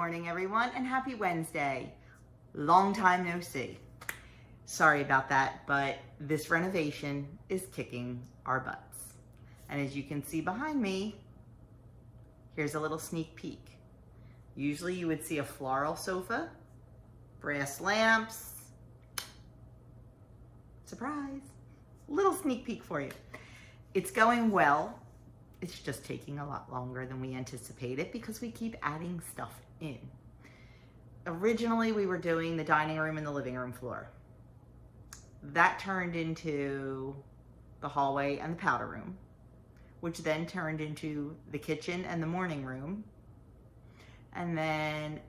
morning, everyone, and happy Wednesday. Long time no see. Sorry about that, but this renovation is kicking our butts. And as you can see behind me, here's a little sneak peek. Usually you would see a floral sofa, brass lamps, surprise, little sneak peek for you. It's going well. It's just taking a lot longer than we anticipated because we keep adding stuff in. Originally, we were doing the dining room and the living room floor. That turned into the hallway and the powder room, which then turned into the kitchen and the morning room. And then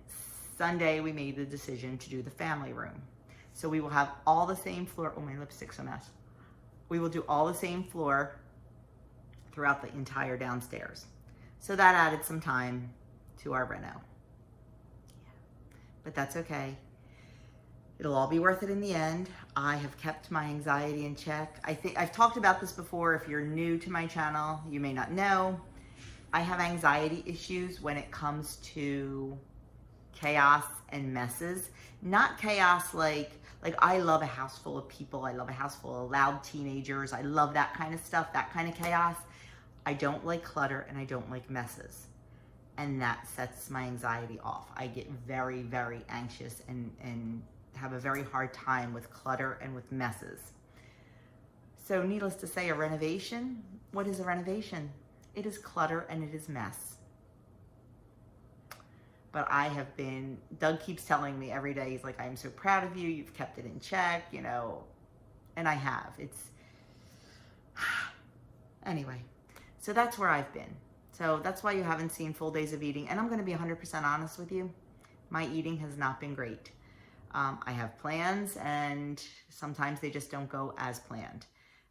Sunday, we made the decision to do the family room. So we will have all the same floor. Oh, my lipstick's a mess. We will do all the same floor throughout the entire downstairs. So that added some time to our reno. Yeah. But that's okay. It'll all be worth it in the end. I have kept my anxiety in check. I think I've talked about this before. If you're new to my channel, you may not know. I have anxiety issues when it comes to chaos and messes. Not chaos like I love a house full of people. I love a house full of loud teenagers. I love that kind of stuff, that kind of chaos. I don't like clutter and I don't like messes. And that sets my anxiety off. I get very, very anxious and have a very hard time with clutter and with messes. So needless to say, a renovation, what is a renovation? It is clutter and it is mess. But I have been, Doug keeps telling me every day, he's like, I'm so proud of you. You've kept it in check, you know, and I have. It's, anyway. So that's where I've been. So that's why you haven't seen full days of eating. And I'm going to be 100% honest with you. My eating has not been great. I have plans and sometimes they just don't go as planned.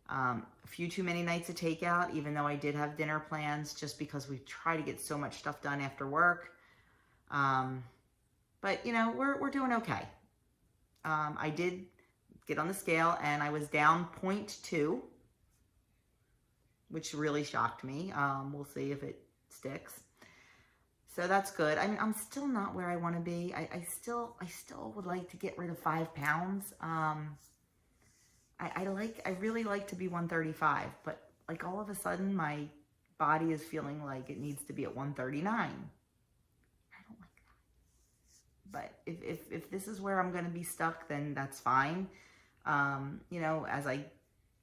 A few too many nights of takeout, even though I did have dinner plans, just because we try to get so much stuff done after work. But you know, we're doing okay. I did get on the scale and I was down 0.2. Which really shocked me. We'll see if it sticks. So that's good. I mean, I'm still not where I want to be. I still would like to get rid of 5 pounds. I really like to be 135, but like all of a sudden my body is feeling like it needs to be at 139. I don't like that. But if this is where I'm going to be stuck, then that's fine. You know, as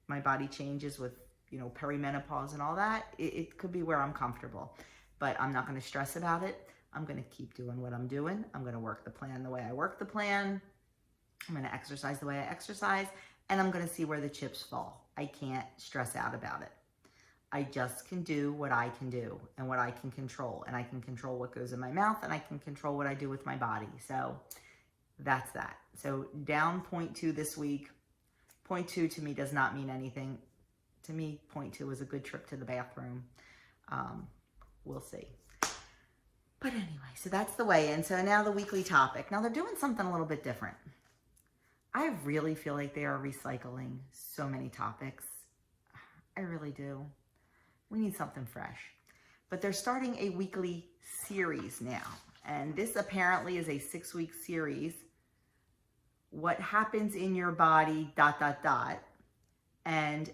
my body changes with, you know, perimenopause and all that, it could be where I'm comfortable, but I'm not going to stress about it. I'm going to keep doing what I'm doing. I'm going to work the plan the way I work the plan. I'm going to exercise the way I exercise, and I'm going to see where the chips fall. I can't stress out about it. I just can do what I can do and what I can control, and I can control what goes in my mouth, and I can control what I do with my body. So that's that. So down 0.2 this week. 0.2 to me does not mean anything. To me, 0.2 was a good trip to the bathroom. We'll see. But anyway, so that's the weigh-in. So now the weekly topic. Now they're doing something a little bit different. I really feel like they are recycling so many topics. I really do. We need something fresh. But they're starting a weekly series now. And this apparently is a 6-week series. What happens in your body, ... And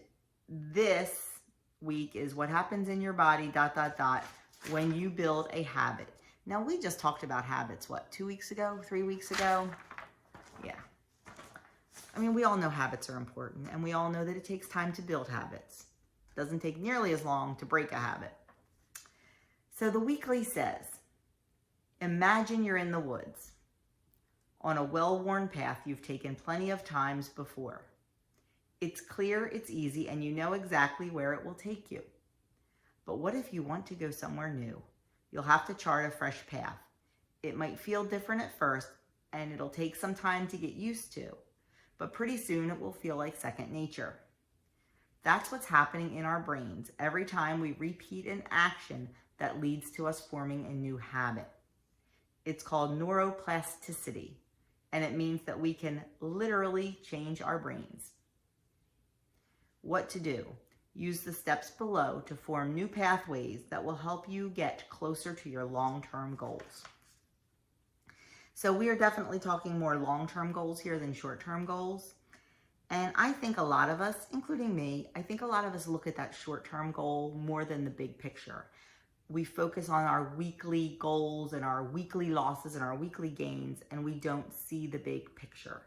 this week is what happens in your body, ... when you build a habit. Now, we just talked about habits, what, 2 weeks ago, 3 weeks ago? Yeah. I mean, we all know habits are important, and we all know that it takes time to build habits. It doesn't take nearly as long to break a habit. So the weekly says, imagine you're in the woods on a well-worn path you've taken plenty of times before. It's clear, it's easy, and you know exactly where it will take you. But what if you want to go somewhere new? You'll have to chart a fresh path. It might feel different at first, and it'll take some time to get used to, but pretty soon it will feel like second nature. That's what's happening in our brains every time we repeat an action that leads to us forming a new habit. It's called neuroplasticity, and it means that we can literally change our brains. What to do? Use the steps below to form new pathways that will help you get closer to your long-term goals. So we are definitely talking more long-term goals here than short-term goals. And I think a lot of us, including me, I think a lot of us look at that short-term goal more than the big picture. We focus on our weekly goals and our weekly losses and our weekly gains, and we don't see the big picture.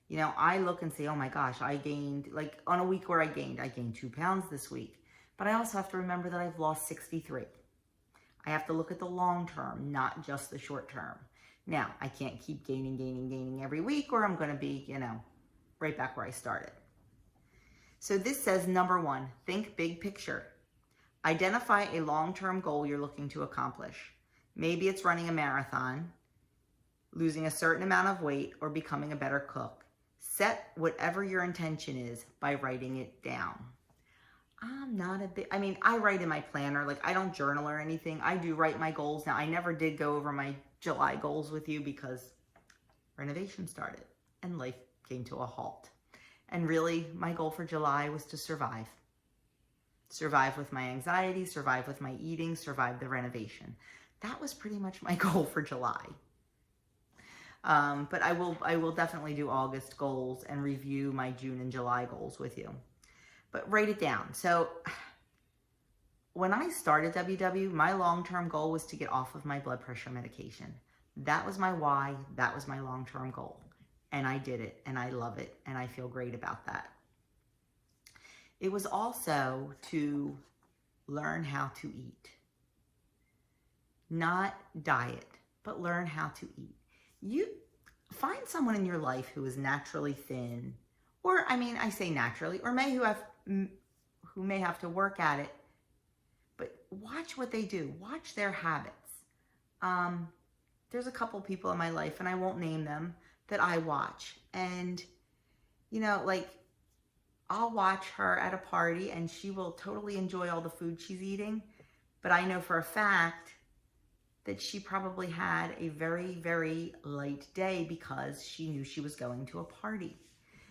You know, I look and say, oh my gosh, I gained, like on a week where I gained 2 pounds this week. But I also have to remember that I've lost 63. I have to look at the long term, not just the short term. Now, I can't keep gaining every week, or I'm going to be, you know, right back where I started. So this says, number 1, think big picture. Identify a long-term goal you're looking to accomplish. Maybe it's running a marathon, losing a certain amount of weight, or becoming a better cook. Set whatever your intention is by writing it down. I'm not a big, I write in my planner, like I don't journal or anything. I do write my goals. Now, I never did go over my July goals with you because renovation started and life came to a halt. And really, my goal for July was to survive. Survive with my anxiety, survive with my eating, survive the renovation. That was pretty much my goal for July. But I will definitely do August goals and review my June and July goals with you. But write it down. So when I started WW, my long-term goal was to get off of my blood pressure medication. That was my why. That was my long-term goal. And I did it, and I love it, and I feel great about that. It was also to learn how to eat. Not diet, but learn how to eat. You find someone in your life who is naturally thin, or I say naturally, or who may have to work at it, but watch what they do. Watch their habits. There's a couple people in my life, and I won't name them, that I watch. And, you know, like, I'll watch her at a party, and she will totally enjoy all the food she's eating, but I know for a fact that she probably had a very, very light day because she knew she was going to a party.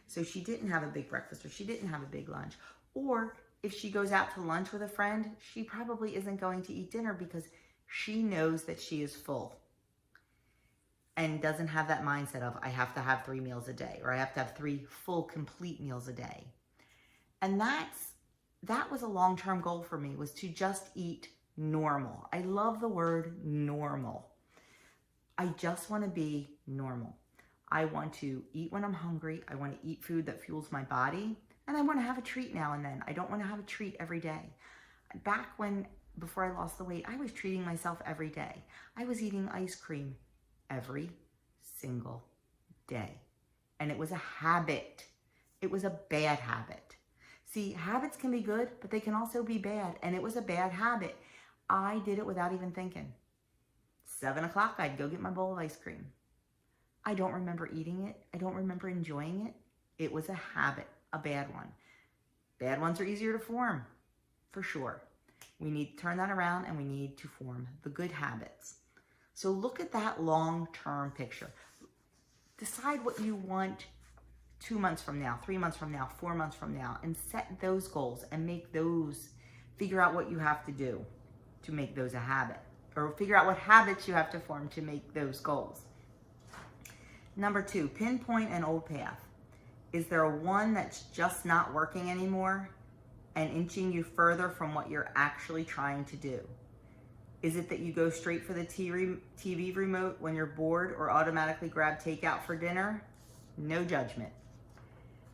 So she didn't have a big breakfast, or she didn't have a big lunch. Or if she goes out to lunch with a friend, she probably isn't going to eat dinner because she knows that she is full and doesn't have that mindset of, I have to have 3 meals a day, or I have to have 3 full, complete meals a day. And that was a long-term goal for me, was to just eat normal. I love the word normal. I just want to be normal. I want to eat when I'm hungry. I want to eat food that fuels my body. And I want to have a treat now and then. I don't want to have a treat every day. Before I lost the weight, I was treating myself every day. I was eating ice cream every single day. And it was a habit. It was a bad habit. See, habits can be good, but they can also be bad. And it was a bad habit. I did it without even thinking. 7 o'clock, I'd go get my bowl of ice cream. I don't remember eating it. I don't remember enjoying it. It was a habit, a bad one. Bad ones are easier to form, for sure. We need to turn that around, and we need to form the good habits. So look at that long-term picture. Decide what you want 2 months from now, 3 months from now, 4 months from now, and set those goals and make those, figure out what you have to do to make those a habit, or figure out what habits you have to form to make those goals. Number 2, pinpoint an old path. Is there one that's just not working anymore and inching you further from what you're actually trying to do? Is it that you go straight for the TV remote when you're bored, or automatically grab takeout for dinner? No judgment.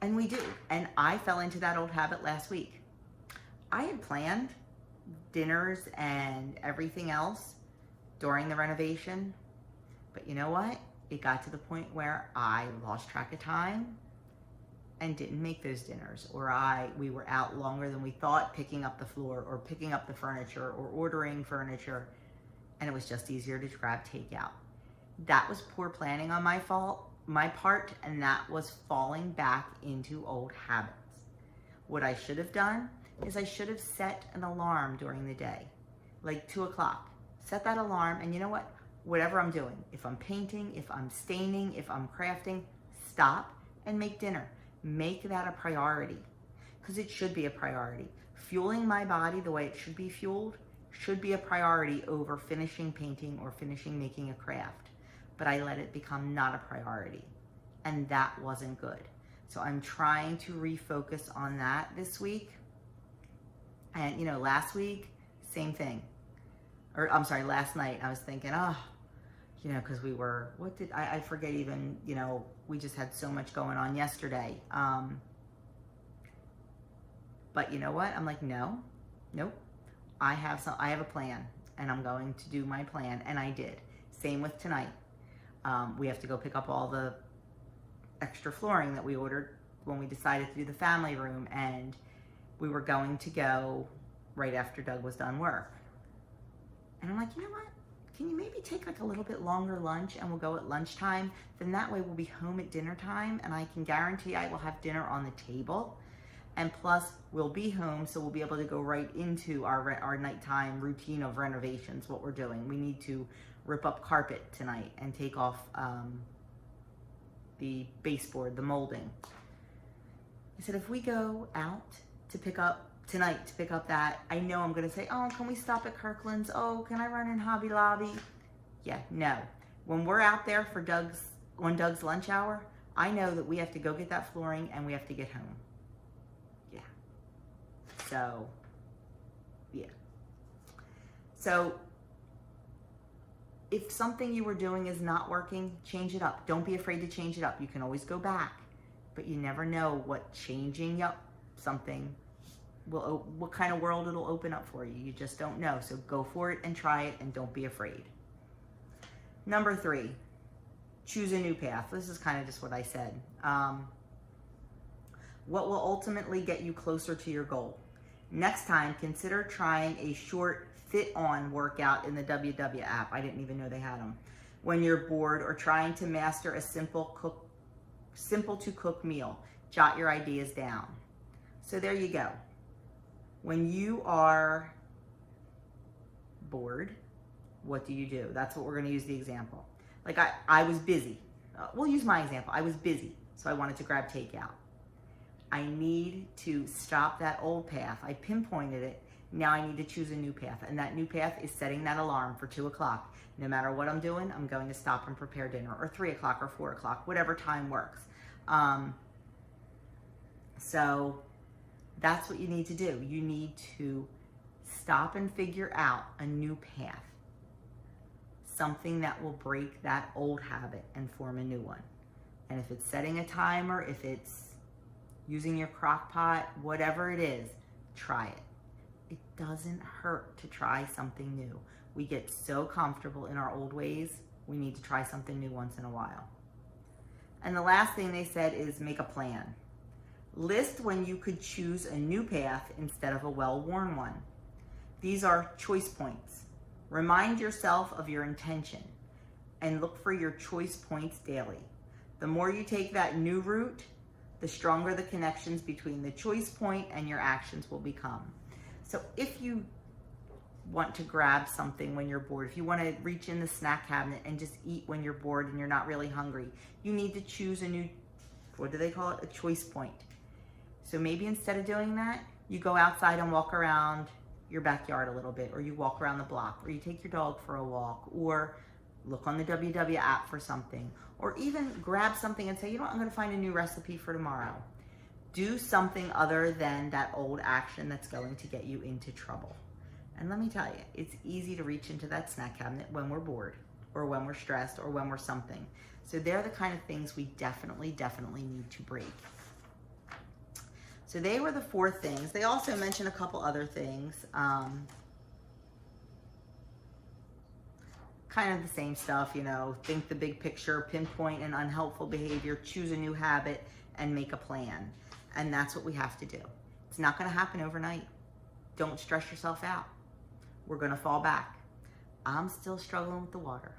And we do. And I fell into that old habit last week. I had planned dinners and everything else during the renovation, but you know what? It got to the point where I lost track of time and didn't make those dinners, or we were out longer than we thought picking up the floor or picking up the furniture or ordering furniture, and it was just easier to grab takeout. That was poor planning on my part, and that was falling back into old habits. What I should have done is I should have set an alarm during the day, like 2 o'clock. Set that alarm, and you know what? Whatever I'm doing, if I'm painting, if I'm staining, if I'm crafting, stop and make dinner. Make that a priority, because it should be a priority. Fueling my body the way it should be fueled should be a priority over finishing painting or finishing making a craft. but I let it become not a priority. And that wasn't good. So I'm trying to refocus on that this week. And, last week, same thing. Or, I'm sorry, last night, I was thinking, because we were, I forget even, we just had so much going on yesterday. But you know what? I'm like, nope. I have a plan, and I'm going to do my plan, and I did. Same with tonight. We have to go pick up all the extra flooring that we ordered when we decided to do the family room, and we were going to go right after Doug was done work. And I'm like, you know what? Can you maybe take like a little bit longer lunch, and we'll go at lunchtime? Then that way we'll be home at dinner time, and I can guarantee I will have dinner on the table. And plus, we'll be home, so we'll be able to go right into our nighttime routine of renovations, what we're doing. We need to rip up carpet tonight and take off the baseboard, the molding. I said, if we go out to pick up that, I know I'm gonna say, oh, can we stop at Kirkland's? Oh, can I run in Hobby Lobby? Yeah, no. When we're out there for Doug's lunch hour, I know that we have to go get that flooring and we have to get home. Yeah. So, yeah. So, if something you were doing is not working, change it up. Don't be afraid to change it up. You can always go back, but you never know what changing up something what kind of world it'll open up for you. You just don't know. So go for it and try it, and don't be afraid. Number 3, choose a new path. This is kind of just what I said. What will ultimately get you closer to your goal? Next time, consider trying a short fit-on workout in the WW app. I didn't even know they had them. When you're bored, or trying to master a simple to cook meal. Jot your ideas down. So there you go. When you are bored, what do? That's what we're going to use the example. Like I was busy. We'll use my example. I was busy, so I wanted to grab takeout. I need to stop that old path. I pinpointed it. Now I need to choose a new path. And that new path is setting that alarm for 2 o'clock. No matter what I'm doing, I'm going to stop and prepare dinner, or 3 o'clock or 4 o'clock, whatever time works. So that's what you need to do. You need to stop and figure out a new path. Something that will break that old habit and form a new one. And if it's setting a timer, if it's using your crock pot, whatever it is, try it. It doesn't hurt to try something new. We get so comfortable in our old ways, we need to try something new once in a while. And the last thing they said is make a plan. List when you could choose a new path instead of a well-worn one. These are choice points. Remind yourself of your intention and look for your choice points daily. The more you take that new route, the stronger the connections between the choice point and your actions will become. So if you want to grab something when you're bored, if you want to reach in the snack cabinet and just eat when you're bored and you're not really hungry, you need to choose a new, what do they call it? A choice point. So maybe instead of doing that, you go outside and walk around your backyard a little bit, or you walk around the block, or you take your dog for a walk, or look on the WW app for something, or even grab something and say, you know what, I'm going to find a new recipe for tomorrow. Do something other than that old action that's going to get you into trouble. And let me tell you, it's easy to reach into that snack cabinet when we're bored, or when we're stressed, or when we're something. So they're the kind of things we definitely need to break. So they were the 4 things. They also mentioned a couple other things. Kind of the same stuff, think the big picture, pinpoint an unhelpful behavior, choose a new habit, and make a plan. And that's what we have to do. It's not going to happen overnight. Don't stress yourself out. We're going to fall back. I'm still struggling with the water.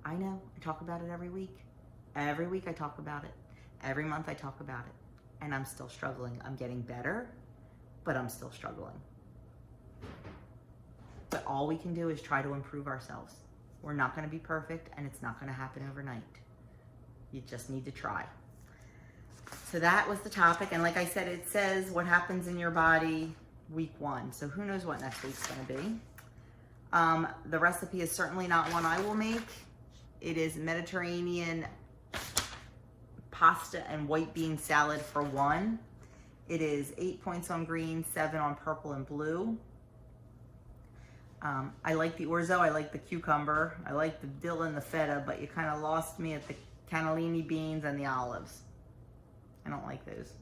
I know. I talk about it every week. Every week I talk about it. Every month I talk about it. And I'm still struggling. I'm getting better, but I'm still struggling. But all we can do is try to improve ourselves. We're not going to be perfect, and it's not going to happen overnight. You just need to try. So that was the topic. And like I said, it says what happens in your body week 1. So who knows what next week's going to be. The recipe is certainly not one I will make. It is Mediterranean pasta and white bean salad for one. It is 8 points on green, 7 on purple and blue. I like the orzo, I like the cucumber, I like the dill and the feta, but you kind of lost me at the cannellini beans and the olives. I don't like those.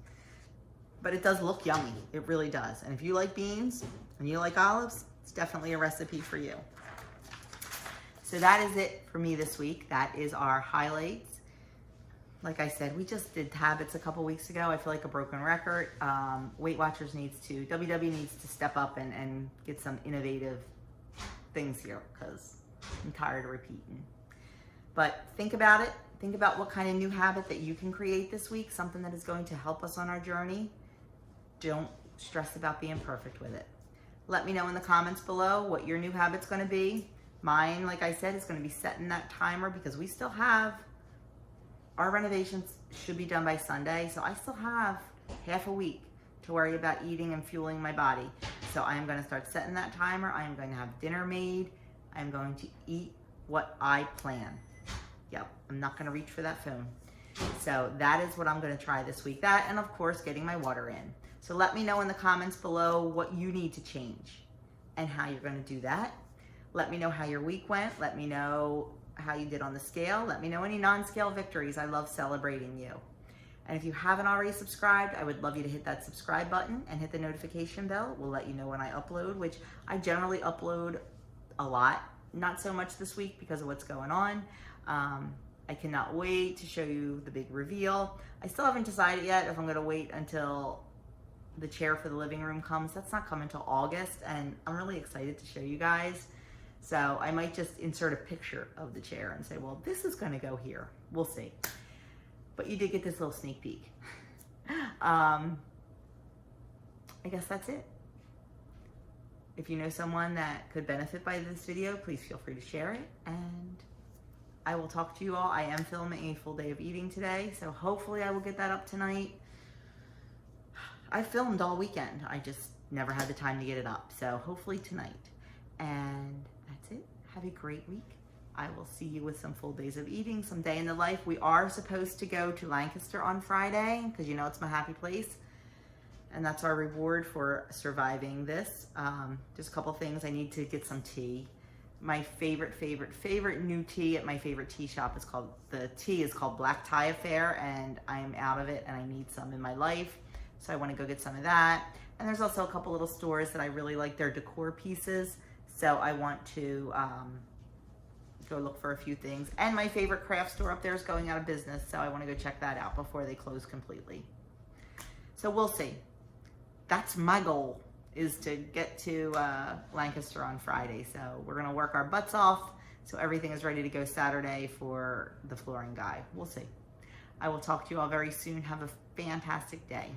But it does look yummy, it really does. And if you like beans and you like olives, it's definitely a recipe for you. So that is it for me this week. That is our highlights. Like I said, we just did habits a couple weeks ago. I feel like a broken record. Weight Watchers WW needs to step up and get some innovative things here because I'm tired of repeating. But think about it. Think about what kind of new habit that you can create this week, something that is going to help us on our journey. Don't stress about being perfect with it. Let me know in the comments below what your new habit's going to be. Mine, like I said, is going to be setting that timer because we still have, our renovations should be done by Sunday, so I still have half a week to worry about eating and fueling my body. So I am going to start setting that timer. I am going to have dinner made. I am going to eat what I plan. Yep, I'm not going to reach for that phone. So that is what I'm going to try this week. That, and of course, getting my water in. So let me know in the comments below what you need to change and how you're going to do that. Let me know how your week went. Let me know how you did on the scale. Let me know any non-scale victories. I love celebrating you. And if you haven't already subscribed, I would love you to hit that subscribe button and hit the notification bell. We'll let you know when I upload, which I generally upload a lot. Not so much this week because of what's going on. I cannot wait to show you the big reveal. I still haven't decided yet if I'm going to wait until the chair for the living room comes. That's not coming until August, and I'm really excited to show you guys. So I might just insert a picture of the chair and say, well, this is going to go here. We'll see. But you did get this little sneak peek. I guess that's it. If you know someone that could benefit by this video, please feel free to share it. And I will talk to you all. I am filming a full day of eating today, so hopefully I will get that up tonight. I filmed all weekend. I just never had the time to get it up. So hopefully tonight. And that's it. Have a great week. I will see you with some full days of eating, some day in the life. We are supposed to go to Lancaster on Friday because you know it's my happy place. And that's our reward for surviving this. Just a couple things. I need to get some tea. My favorite new tea at my favorite tea shop is called, the tea is called Black Tie Affair, and I'm out of it and I need some in my life. So I want to go get some of that. And there's also a couple little stores that I really like their decor pieces. So I want to go look for a few things. And my favorite craft store up there is going out of business. So I want to go check that out before they close completely. So we'll see. That's my goal, is to get to Lancaster on Friday. So we're going to work our butts off so everything is ready to go Saturday for the flooring guy. We'll see. I will talk to you all very soon. Have a fantastic day.